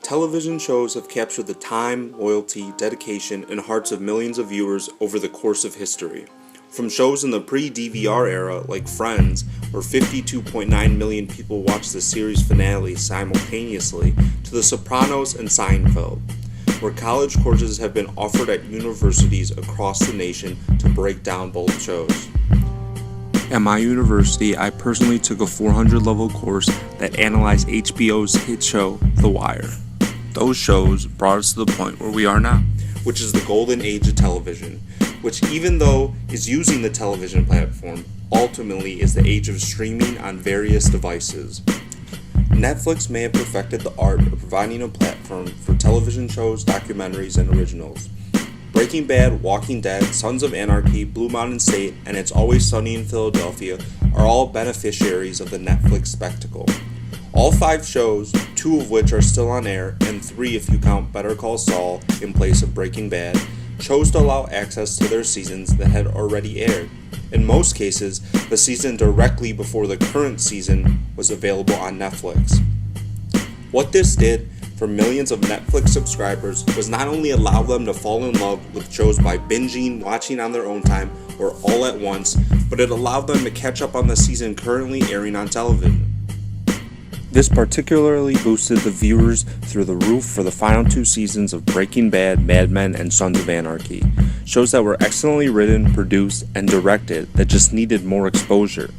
Television shows have captured the time, loyalty, dedication, and hearts of millions of viewers over the course of history. From shows in the pre-DVR era like Friends, where 52.9 million people watched the series finale simultaneously, to The Sopranos and Seinfeld, where college courses have been offered at universities across the nation to break down both shows. At my university, I personally took a 400-level course that analyzed HBO's hit show, The Wire. Those shows brought us to the point where we are now, which is the golden age of television, which even though is using the television platform, ultimately is the age of streaming on various devices. Netflix may have perfected the art of providing a platform for television shows, documentaries, and originals. Breaking Bad, Walking Dead, Sons of Anarchy, Blue Mountain State, and It's Always Sunny in Philadelphia are all beneficiaries of the Netflix spectacle. All 5 shows, 2 of which are still on air, and 3 if you count Better Call Saul in place of Breaking Bad, chose to allow access to their seasons that had already aired. In most cases, the season directly before the current season was available on Netflix. What this did for millions of Netflix subscribers was not only allow them to fall in love with shows by binging, watching on their own time, or all at once, but it allowed them to catch up on the season currently airing on television. This particularly boosted the viewers through the roof for the final 2 seasons of Breaking Bad, Mad Men, and Sons of Anarchy, shows that were excellently written, produced, and directed that just needed more exposure.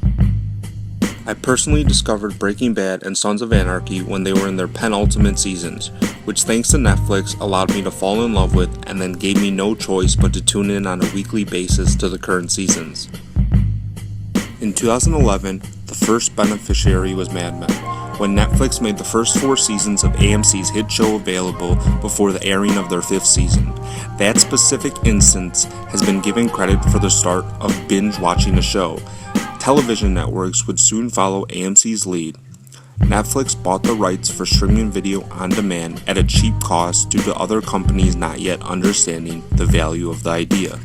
I personally discovered Breaking Bad and Sons of Anarchy when they were in their penultimate seasons, which thanks to Netflix allowed me to fall in love with and then gave me no choice but to tune in on a weekly basis to the current seasons. In 2011, the first beneficiary was Mad Men, when Netflix made the first 4 seasons of AMC's hit show available before the airing of their 5th season. That specific instance has been given credit for the start of binge watching the show. Television networks would soon follow AMC's lead. Netflix bought the rights for streaming video on demand at a cheap cost due to other companies not yet understanding the value of the idea.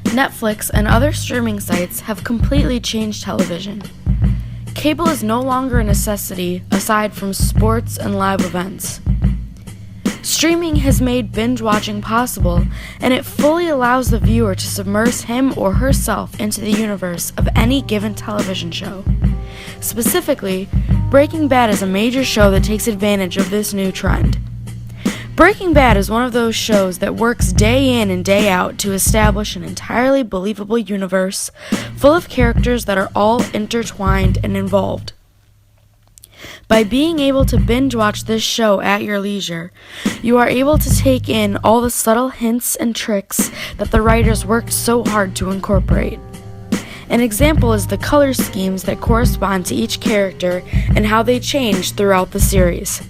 Netflix and other streaming sites have completely changed television. Cable is no longer a necessity aside from sports and live events. Streaming has made binge watching possible, and it fully allows the viewer to submerge him or herself into the universe of any given television show. Specifically, Breaking Bad is a major show that takes advantage of this new trend. Breaking Bad is one of those shows that works day in and day out to establish an entirely believable universe full of characters that are all intertwined and involved. By being able to binge watch this show at your leisure, you are able to take in all the subtle hints and tricks that the writers worked so hard to incorporate. An example is the color schemes that correspond to each character and how they change throughout the series.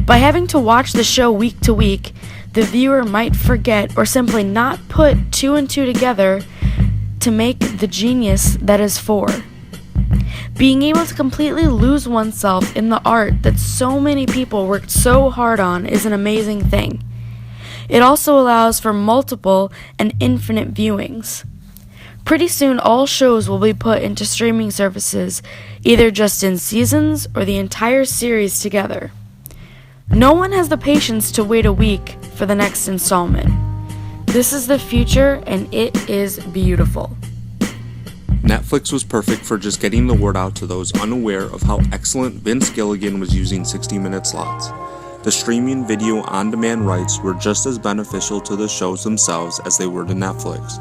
By having to watch the show week to week, the viewer might forget or simply not put 2 and 2 together to make the genius that is 4. Being able to completely lose oneself in the art that so many people worked so hard on is an amazing thing. It also allows for multiple and infinite viewings. Pretty soon all shows will be put into streaming services, either just in seasons or the entire series together. No one has the patience to wait a week for the next installment. This is the future, and it is beautiful. Netflix was perfect for just getting the word out to those unaware of how excellent Vince Gilligan was using 60-minute slots. The streaming video on-demand rights were just as beneficial to the shows themselves as they were to Netflix.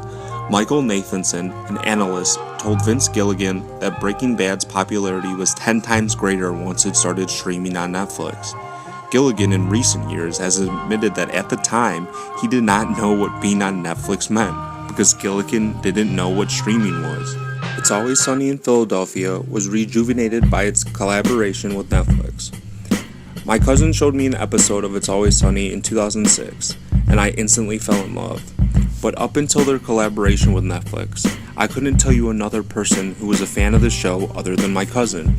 Michael Nathanson, an analyst, told Vince Gilligan that Breaking Bad's popularity was 10 times greater once it started streaming on Netflix. Gilligan in recent years has admitted that at the time, he did not know what being on Netflix meant, because Gilligan didn't know what streaming was. It's Always Sunny in Philadelphia was rejuvenated by its collaboration with Netflix. My cousin showed me an episode of It's Always Sunny in 2006, and I instantly fell in love. But up until their collaboration with Netflix, I couldn't tell you another person who was a fan of the show other than my cousin.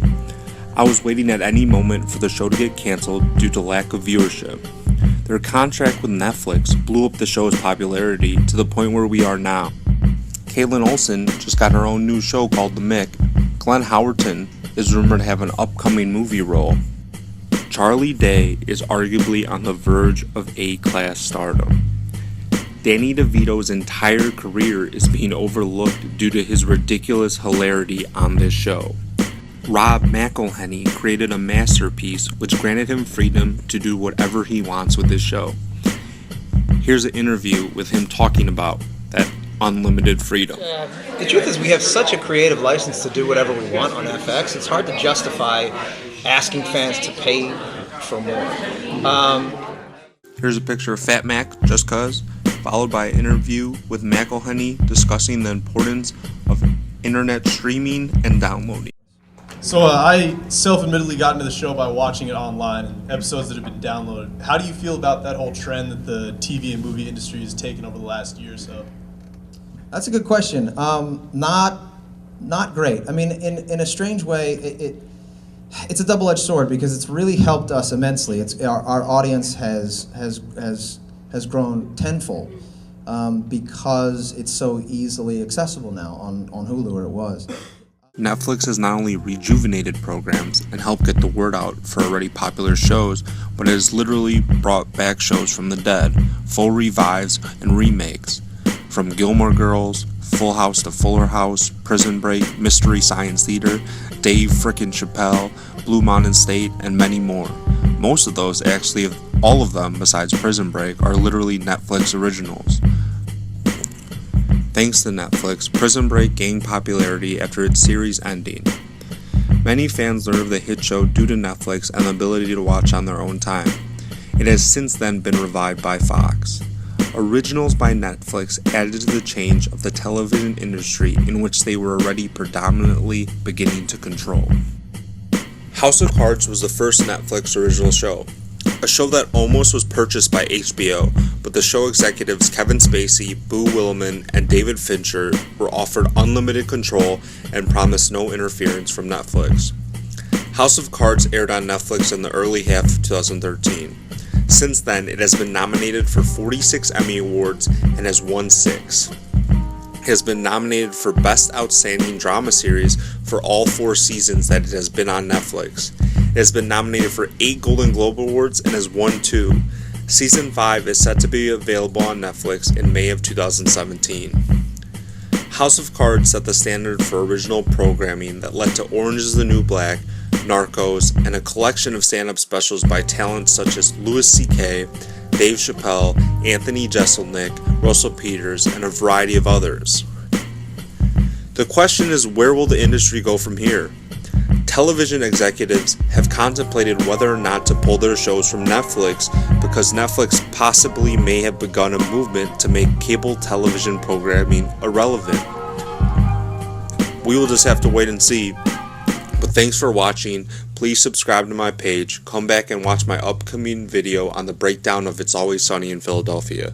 I was waiting at any moment for the show to get canceled due to lack of viewership. Their contract with Netflix blew up the show's popularity to the point where we are now. Caitlin Olsen just got her own new show called The Mick. Glenn Howerton is rumored to have an upcoming movie role. Charlie Day is arguably on the verge of A-class stardom. Danny DeVito's entire career is being overlooked due to his ridiculous hilarity on this show. Rob McElhenney created a masterpiece which granted him freedom to do whatever he wants with his show. Here's an interview with him talking about that unlimited freedom. The truth is we have such a creative license to do whatever we want on FX, it's hard to justify asking fans to pay for more. Here's a picture of Fat Mac, just cuz, followed by an interview with McElhenney discussing the importance of internet streaming and downloading. So I self-admittedly got into the show by watching it online and episodes that have been downloaded. How do you feel about that whole trend that the TV and movie industry has taken over the last year or so? That's a good question. Not great. I mean, in a strange way, it's a double-edged sword because it's really helped us immensely. It's our audience has grown tenfold because it's so easily accessible now on Hulu, or it was. Netflix has not only rejuvenated programs and helped get the word out for already popular shows, but it has literally brought back shows from the dead, full revives and remakes. From Gilmore Girls, Full House to Fuller House, Prison Break, Mystery Science Theater, Dave frickin' Chappelle, Blue Mountain State, and many more. Most of those, actually all of them besides Prison Break, are literally Netflix originals. Thanks to Netflix, Prison Break gained popularity after its series ending. Many fans learned of the hit show due to Netflix and the ability to watch on their own time. It has since then been revived by Fox. Originals by Netflix added to the change of the television industry in which they were already predominantly beginning to control. House of Cards was the first Netflix original show, a show that almost was purchased by HBO, but the show executives Kevin Spacey, Boo Willimon, and David Fincher were offered unlimited control and promised no interference from Netflix. House of Cards aired on Netflix in the early half of 2013. Since then, it has been nominated for 46 Emmy Awards and has won 6. It has been nominated for Best Outstanding Drama Series for all 4 seasons that it has been on Netflix. It has been nominated for 8 Golden Globe Awards and has won 2. Season 5 is set to be available on Netflix in May of 2017. House of Cards set the standard for original programming that led to Orange is the New Black, Narcos, and a collection of stand-up specials by talents such as Louis C.K., Dave Chappelle, Anthony Jeselnik, Russell Peters, and a variety of others. The question is, where will the industry go from here? Television executives have contemplated whether or not to pull their shows from Netflix because Netflix possibly may have begun a movement to make cable television programming irrelevant. We will just have to wait and see. But thanks for watching. Please subscribe to my page. Come back and watch my upcoming video on the breakdown of It's Always Sunny in Philadelphia.